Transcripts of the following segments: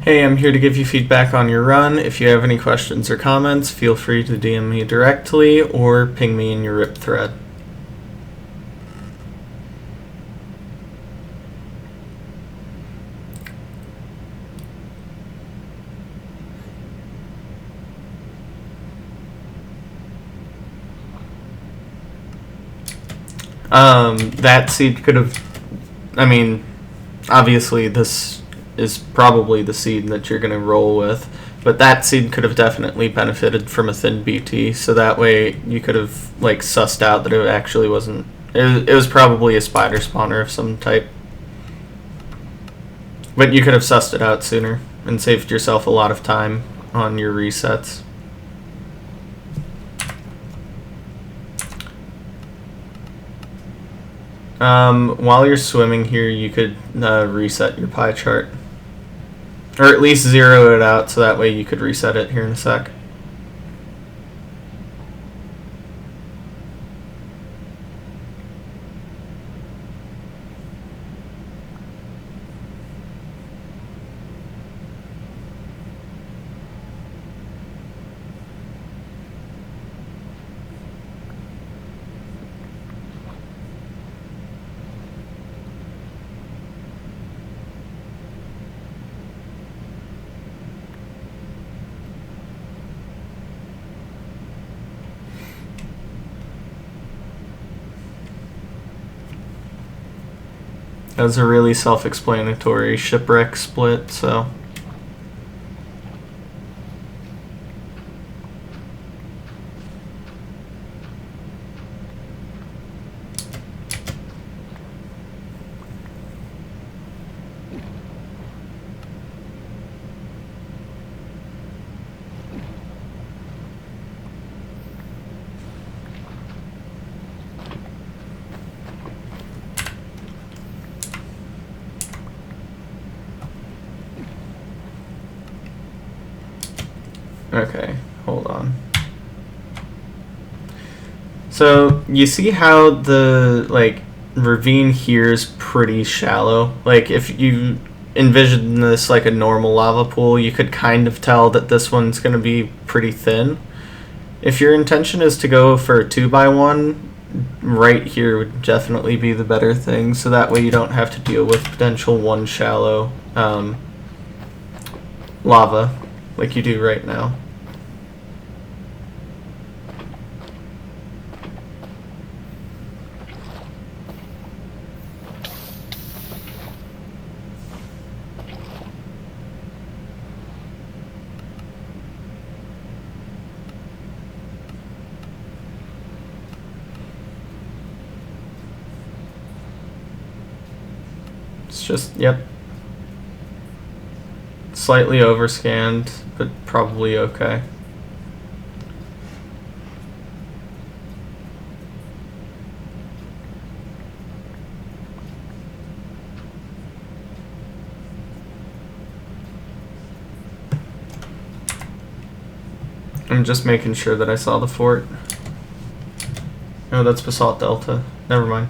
Hey, I'm here to give you feedback on your run. If you have any questions or comments, feel free to DM me directly or ping me in your RIP thread. That seed could have, obviously this is probably the seed that you're going to roll with, but that seed could have definitely benefited from a thin BT, so that way you could have, sussed out that it actually wasn't, it was probably a spider spawner of some type. But you could have sussed it out sooner and saved yourself a lot of time on your resets. While you're swimming here, you could reset your pie chart. Or at least zero it out so that way you could reset it here in a sec. That was a really self-explanatory shipwreck split, so... Okay, hold on. So, you see how the, ravine here is pretty shallow? If you envision this like a normal lava pool, you could kind of tell that this one's going to be pretty thin. If your intention is to go for a 2x1, right here would definitely be the better thing, so that way you don't have to deal with potential one shallow lava like you do right now. It's just, yep. Slightly overscanned, but probably okay. I'm just making sure that I saw the fort. Oh, that's Basalt Delta. Never mind.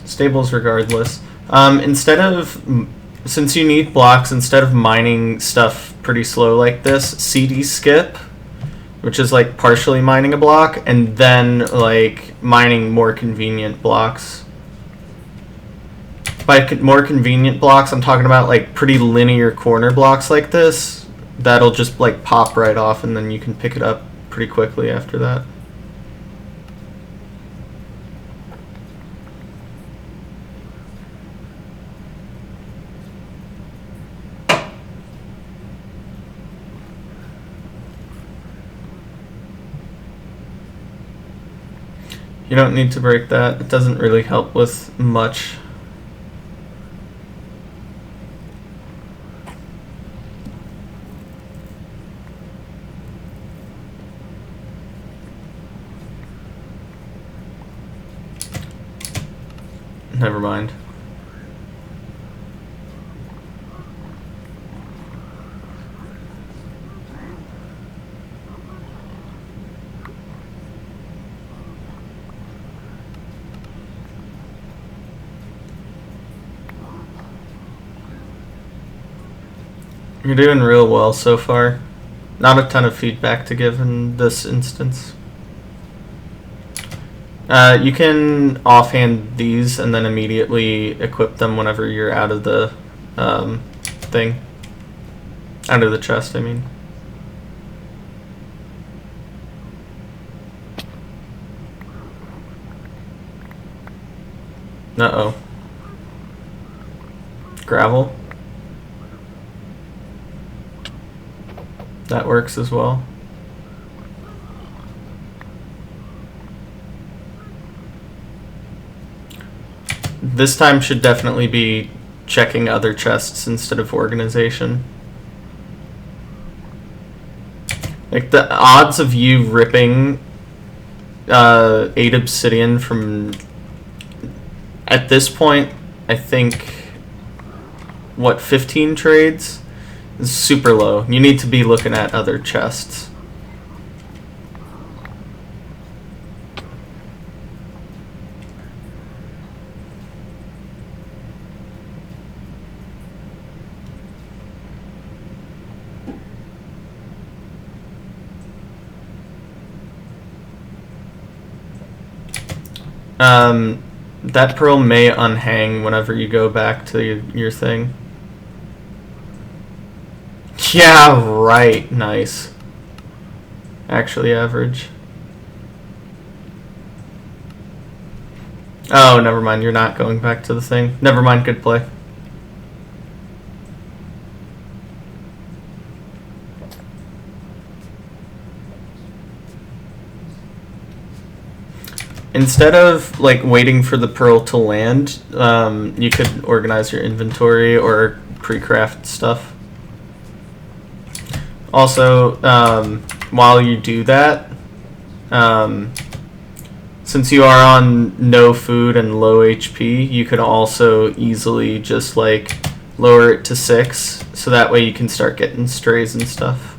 Stables regardless. Since you need blocks, instead of mining stuff pretty slow like this, CD skip, which is like partially mining a block, and then mining more convenient blocks. By more convenient blocks, I'm talking about pretty linear corner blocks like this. That'll just pop right off, and then you can pick it up pretty quickly after that. You don't need to break that. It doesn't really help with much. Never mind. You're doing real well so far. Not a ton of feedback to give in this instance. You can offhand these and then immediately equip them whenever you're out of the thing. Out of the chest, I mean. Uh-oh. Gravel. That works as well. This time should definitely be checking other chests instead of organization. Like, the odds of you ripping 8 obsidian from... At this point, I think... What, 15 trades? Is super low. You need to be looking at other chests. That pearl may unhang whenever you go back to your thing. Yeah, right. Nice. Actually average. Oh, never mind. You're not going back to the thing. Never mind. Good play. Instead of like waiting for the pearl to land, you could organize your inventory or pre-craft stuff. Also, while you do that, since you are on no food and low HP, you could also easily just like lower it to 6, so that way you can start getting strays and stuff.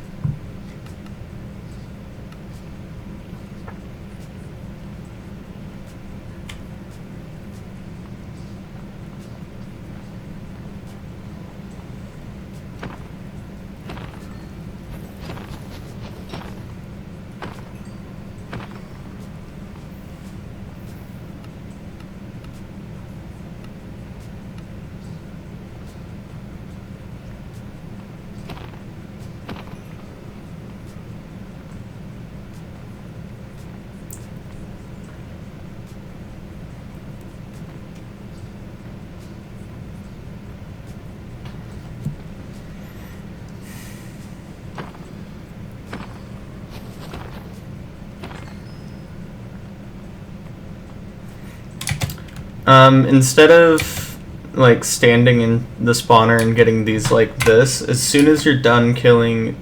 Instead of like standing in the spawner and getting these like this, as soon as you're done killing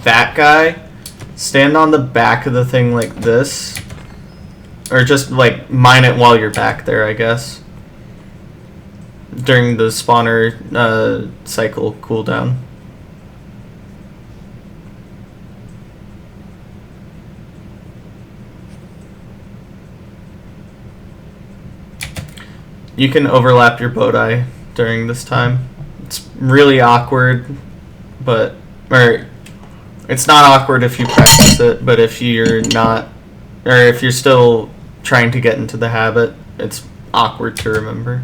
that guy, stand on the back of the thing like this, or just like mine it while you're back there, I guess, during the spawner cycle cooldown. You can overlap your bow tie during this time. It's really awkward, but it's not awkward if you practice it, but if you're not, or if you're still trying to get into the habit, it's awkward to remember.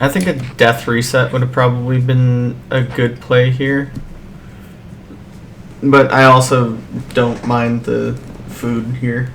I think a death reset would have probably been a good play here. But I also don't mind the food here.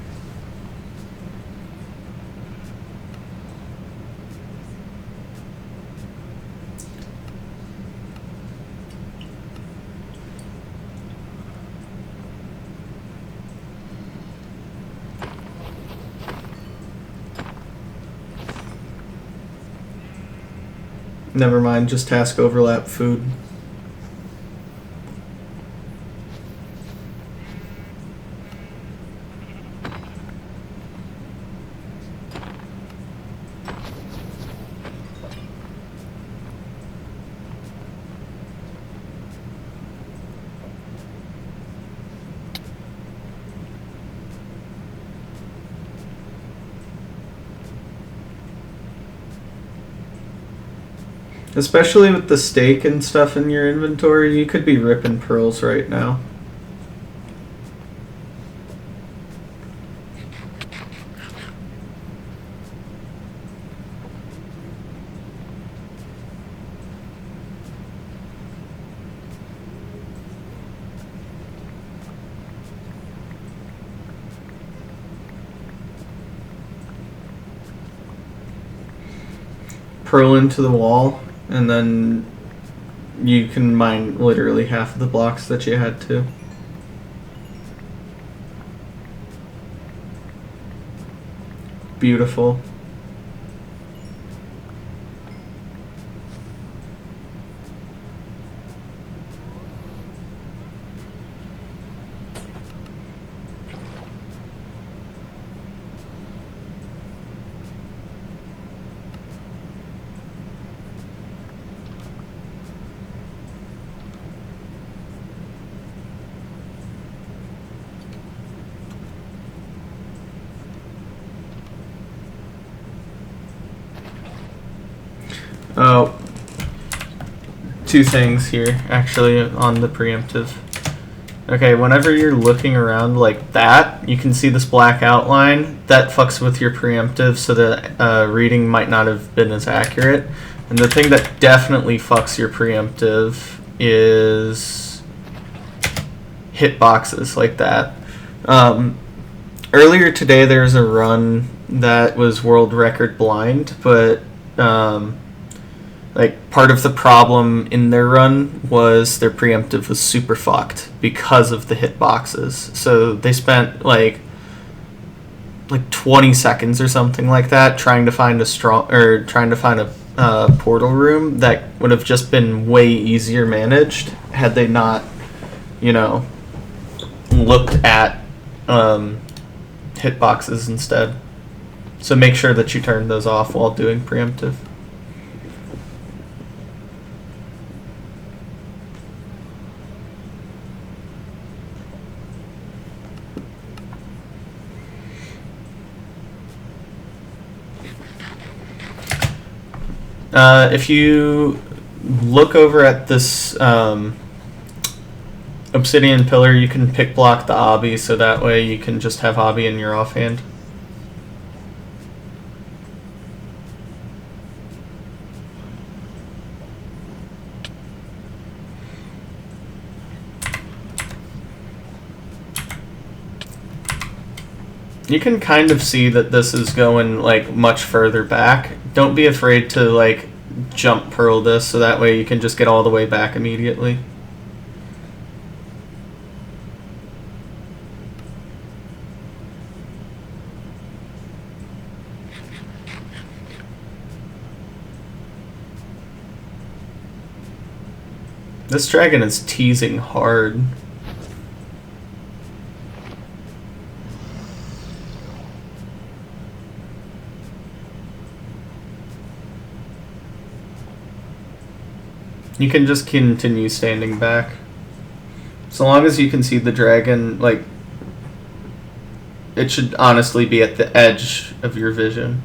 Never mind, just task overlap food. Especially with the steak and stuff in your inventory, you could be ripping pearls right now. Pearl into the wall, and then you can mine literally half of the blocks that you had to. Beautiful. Oh, two things here, actually, on the preemptive. Okay, whenever you're looking around like that, you can see this black outline. That fucks with your preemptive, so the reading might not have been as accurate. And the thing that definitely fucks your preemptive is hitboxes like that. Earlier today, there was a run that was world record blind, but like part of the problem in their run was their preemptive was super fucked because of the hitboxes. So they spent like 20 seconds or something like that trying to find a portal room that would have just been way easier managed had they not, looked at hitboxes instead. So make sure that you turn those off while doing preemptive. If you look over at this obsidian pillar, you can pick block the obby, so that way you can just have obby in your offhand. You can kind of see that this is going like much further back. Don't be afraid to like jump pearl this, so that way you can just get all the way back immediately. This dragon is teasing hard. You can just continue standing back. So long as you can see the dragon, like, it should honestly be at the edge of your vision.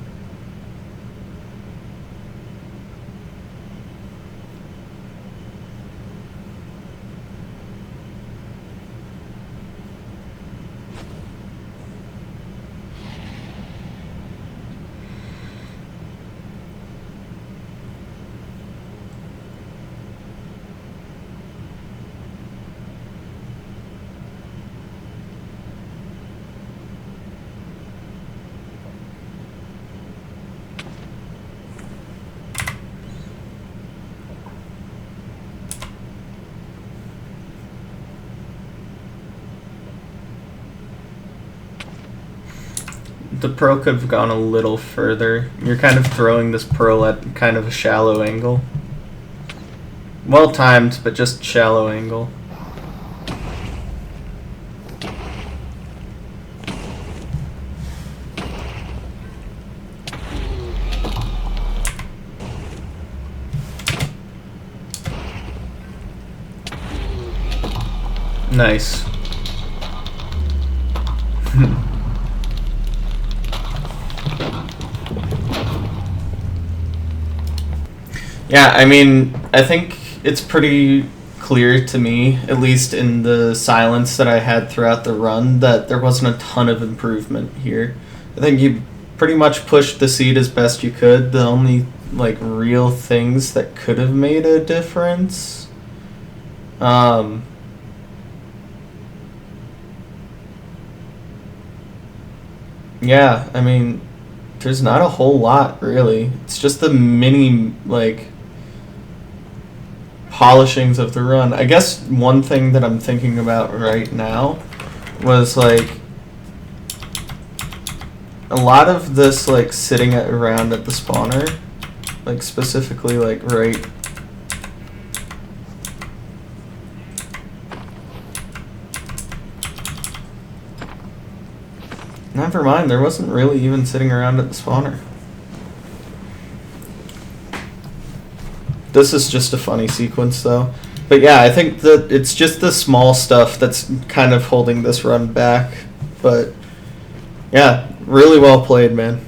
the pearl could have gone a little further. You're kind of throwing this pearl at kind of a shallow angle. Well timed, but just shallow angle. Nice. Yeah, I mean, I think it's pretty clear to me, at least in the silence that I had throughout the run, that there wasn't a ton of improvement here. I think you pretty much pushed the seed as best you could. The only, like, real things that could have made a difference, yeah, I mean, there's not a whole lot, really. It's just the mini, like, polishings of the run. I guess one thing that I'm thinking about right now was, like, a lot of this, like, sitting around at the spawner, like, specifically, like, right... Never mind, there wasn't really even sitting around at the spawner. This is just a funny sequence, though. But yeah, I think that it's just the small stuff that's kind of holding this run back. But yeah, really well played, man.